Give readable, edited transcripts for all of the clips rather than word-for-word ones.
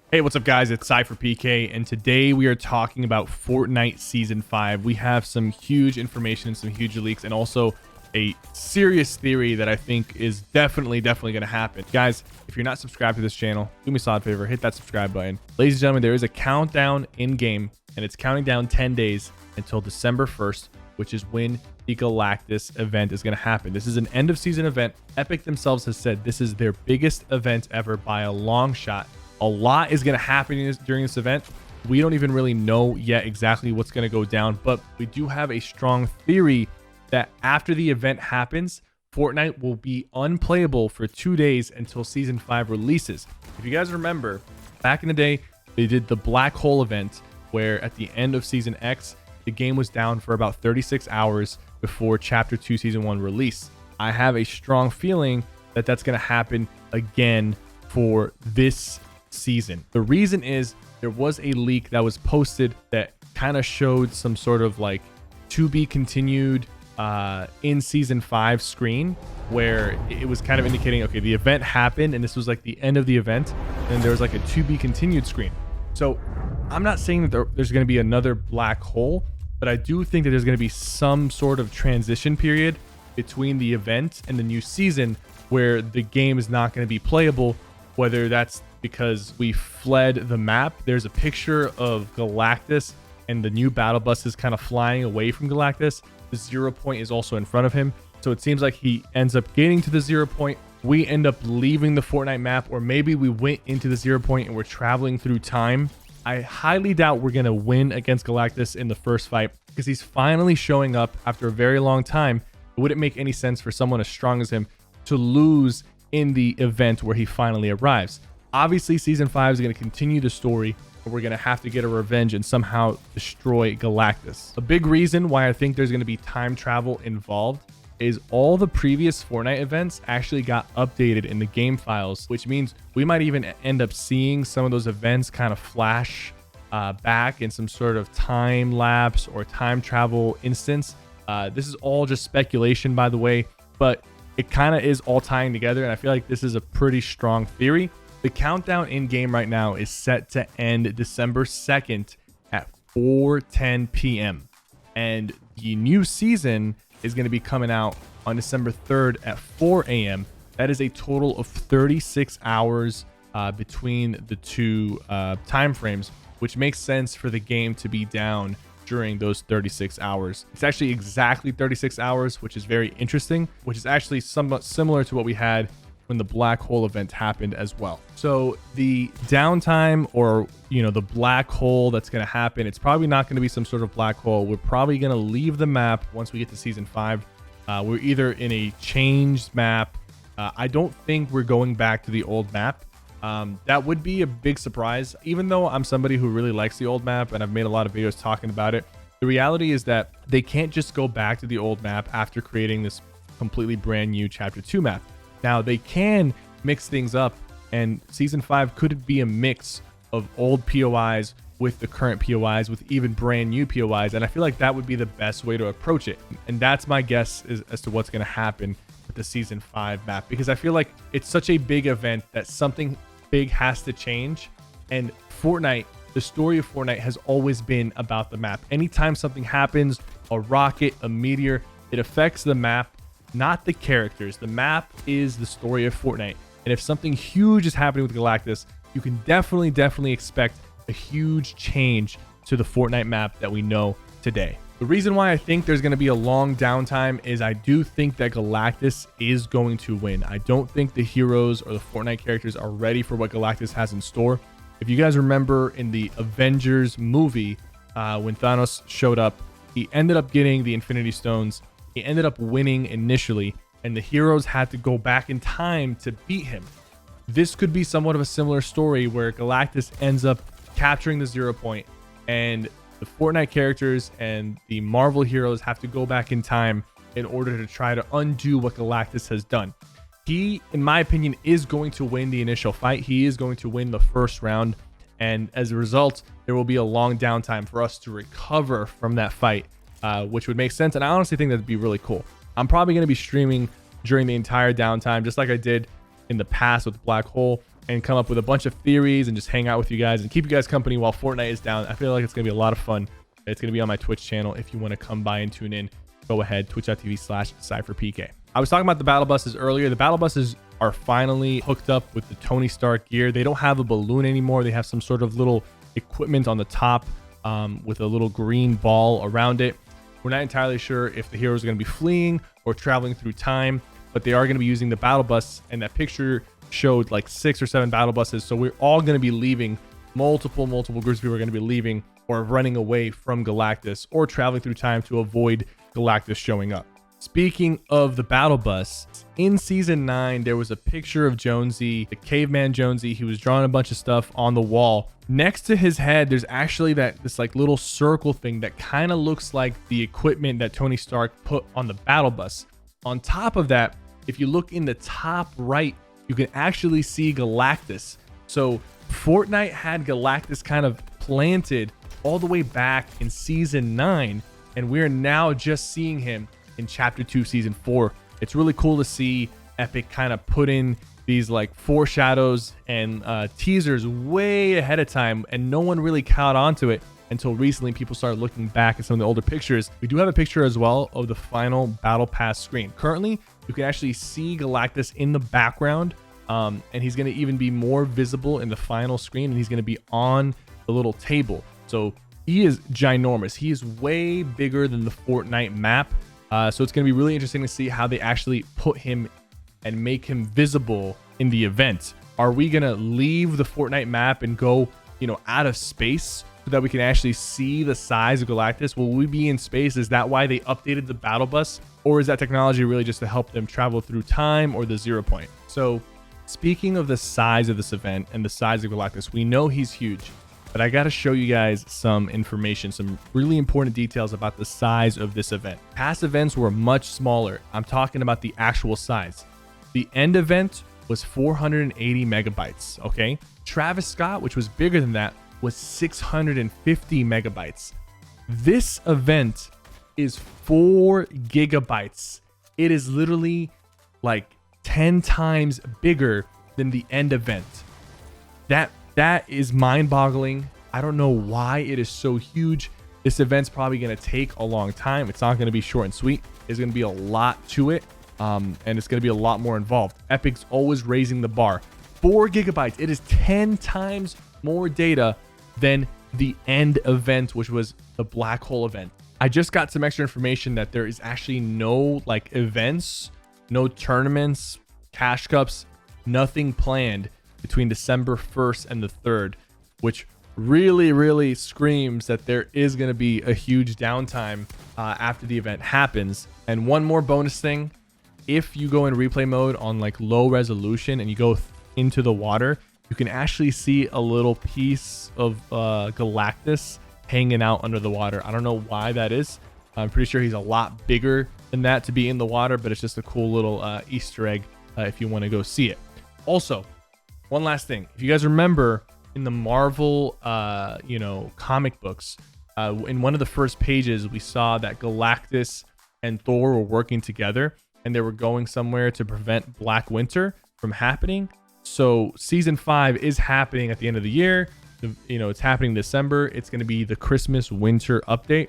Hey, what's up, guys? It's SypherPK, and today we are talking about Fortnite Season 5. We have some huge information and some huge leaks, and also a serious theory that I think is definitely going to happen. Guys, if you're not subscribed to this channel, do me a solid favor, hit that subscribe button. Ladies and gentlemen, there is a countdown in-game, and it's counting down 10 days until December 1st, which is when the Galactus event is going to happen. This is an end-of-season event. Epic themselves has said this is their biggest event ever by a long shot. A lot is going to happen during this event. We don't even really know yet exactly what's going to go down, but we do have a strong theory that after the event happens, Fortnite will be unplayable for 2 days until Season 5 releases. If you guys remember, back in the day, they did the Black Hole event, where at the end of Season X, the game was down for about 36 hours before Chapter 2 Season 1 release. I have a strong feeling that that's going to happen again for this season. The reason is there was a leak that was posted that kind of showed some sort of like to be continued in Season 5 screen, where it was kind of indicating, okay, the event happened and this was like the end of the event, and there was like a to be continued screen. So I'm not saying that there's going to be another black hole, but I do think that there's going to be some sort of transition period between the event and the new season where the game is not going to be playable, whether that's because we fled the map. There's a picture of Galactus and the new battle bus is kind of flying away from Galactus. The 0 point is also in front of him. So it seems like he ends up getting to the 0 point. We end up leaving the Fortnite map, or maybe we went into the 0 point and we're traveling through time. I highly doubt we're going to win against Galactus in the first fight because he's finally showing up after a very long time. It wouldn't make any sense for someone as strong as him to lose in the event where he finally arrives. Obviously, Season 5 is going to continue the story, but we're going to have to get a revenge and somehow destroy Galactus. A big reason why I think there's going to be time travel involved is all the previous Fortnite events actually got updated in the game files, which means we might even end up seeing some of those events kind of flash back in some sort of time lapse or time travel instance. This is all just speculation, by the way, but it kind of is all tying together, and I feel like this is a pretty strong theory. The countdown in game right now is set to end December 2nd at 4:10 p.m. And the new season is going to be coming out on December 3rd at 4 a.m. That is a total of 36 hours between the two time frames, which makes sense for the game to be down during those 36 hours. It's actually exactly 36 hours, which is very interesting, which is actually somewhat similar to what we had when the black hole event happened as well. So the downtime, or the black hole that's going to happen, it's probably not going to be some sort of black hole. We're probably going to leave the map once we get to Season 5. We're either in a changed map. I don't think we're going back to the old map. That would be a big surprise, even though I'm somebody who really likes the old map and I've made a lot of videos talking about it. The reality is that they can't just go back to the old map after creating this completely brand new Chapter 2 map. Now, they can mix things up, and Season 5 could be a mix of old POIs with the current POIs, with even brand new POIs, and I feel like that would be the best way to approach it. And that's my guess as to what's going to happen with the Season 5 map, because I feel like it's such a big event that something big has to change. And Fortnite, the story of Fortnite has always been about the map. Anytime something happens, a rocket, a meteor, it affects the map, not the characters. The map is the story of Fortnite. And if something huge is happening with Galactus, you can definitely expect a huge change to the Fortnite map that we know today. The reason why I think there's going to be a long downtime is I do think that Galactus is going to win. I don't think the heroes or the Fortnite characters are ready for what Galactus has in store. If you guys remember in the Avengers movie, when Thanos showed up, he ended up getting the Infinity Stones. He ended up winning initially, and the heroes had to go back in time to beat him. This could be somewhat of a similar story where Galactus ends up capturing the 0 point, and the Fortnite characters and the Marvel heroes have to go back in time in order to try to undo what Galactus has done. He, in my opinion, is going to win the initial fight. He is going to win the first round, and as a result, there will be a long downtime for us to recover from that fight, which would make sense, and I honestly think that'd be really cool. I'm probably going to be streaming during the entire downtime, just like I did in the past with Black Hole. and come up with a bunch of theories and just hang out with you guys and keep you guys company while Fortnite is down. I feel like it's going to be a lot of fun. It's going to be on my Twitch channel. If you want to come by and tune in, go ahead, twitch.tv/SypherPK. I was talking about the battle buses earlier. The battle buses are finally hooked up with the Tony Stark gear. They don't have a balloon anymore. They have some sort of little equipment on the top with a little green ball around it. We're not entirely sure if the heroes are going to be fleeing or traveling through time, but they are going to be using the battle bus, and that picture showed like 6 or 7 battle buses. So we're all going to be leaving. Multiple groups of people are going to be leaving or running away from Galactus or traveling through time to avoid Galactus showing up. Speaking of the battle bus, in season 9 there was a picture of Jonesy, the caveman Jonesy. He was drawing a bunch of stuff on the wall. Next to his head there's actually this like little circle thing that kind of looks like the equipment that Tony Stark put on the battle bus. On top of that, if you look in the top right, you can actually see Galactus. So Fortnite had Galactus kind of planted all the way back in season 9, and we're now just seeing him in chapter 2 season 4. It's really cool to see Epic kind of put in these like foreshadows and teasers way ahead of time, and no one really caught on to it until recently. People started looking back at some of the older pictures. We do have a picture as well of the final battle pass screen. Currently you can actually see Galactus in the background, and he's going to even be more visible in the final screen, and he's going to be on the little table. So he is ginormous. He is way bigger than the Fortnite map. So it's going to be really interesting to see how they actually put him and make him visible in the event. Are we going to leave the Fortnite map and go, out of space so that we can actually see the size of Galactus? Will we be in space? Is that why they updated the battle bus? Or is that technology really just to help them travel through time or the 0 point? So speaking of the size of this event and the size of Galactus, we know he's huge. But I got to show you guys some information, some really important details about the size of this event. Past events were much smaller. I'm talking about the actual size. The end event was 480 megabytes, okay? Travis Scott, which was bigger than that, was 650 megabytes. This event is 4 gigabytes. It is literally like 10 times bigger than the end event. That is mind-boggling. I don't know why it is so huge. This event's probably going to take a long time. It's not going to be short and sweet. There's going to be a lot to it, and it's going to be a lot more involved. Epic's always raising the bar. 4 gigabytes. It is 10 times more data than the end event, which was the black hole event. I just got some extra information that there is actually no like events, no tournaments, cash cups, nothing planned between December 1st and the 3rd, which really screams that there is going to be a huge downtime after the event happens. And one more bonus thing, if you go in replay mode on like low resolution and you go into the water, you can actually see a little piece of Galactus hanging out under the water. I don't know why that is. I'm pretty sure he's a lot bigger than that to be in the water, but it's just a cool little Easter egg if you want to go see it. Also, one last thing. If you guys remember in the Marvel, comic books, in one of the first pages, we saw that Galactus and Thor were working together and they were going somewhere to prevent Black Winter from happening. So season 5 is happening at the end of the year. It's happening in December. It's going to be the Christmas winter update.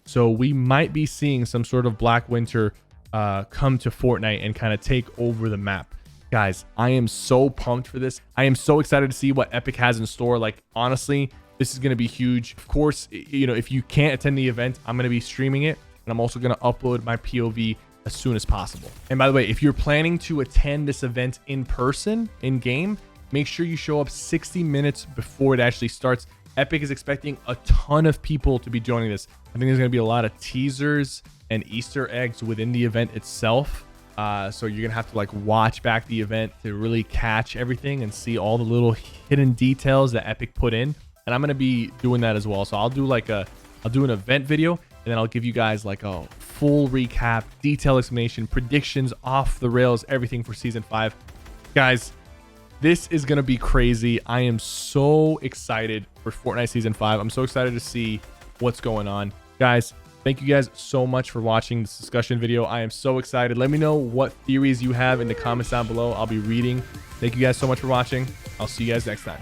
So we might be seeing some sort of Black Winter come to Fortnite and kind of take over the map. Guys, I am so pumped for this. I am so excited to see what Epic has in store. Like, honestly, this is going to be huge. Of course, if you can't attend the event, I'm going to be streaming it, and I'm also going to upload my POV as soon as possible. And by the way, if you're planning to attend this event in person, in game, make sure you show up 60 minutes before it actually starts. Epic is expecting a ton of people to be joining this. I think there's going to be a lot of teasers and Easter eggs within the event itself. So you're gonna have to like watch back the event to really catch everything and see all the little hidden details that Epic put in. And I'm gonna be doing that as well. So I'll do an event video, and then I'll give you guys like a full recap, detailed explanation, predictions, off the rails, everything for season 5. Guys, this is gonna be crazy. I am so excited for Fortnite season 5. I'm so excited to see what's going on. Guys, Thank you guys so much for watching this discussion video. I am so excited. Let me know what theories you have in the comments down below. I'll be reading. Thank you guys so much for watching. I'll see you guys next time.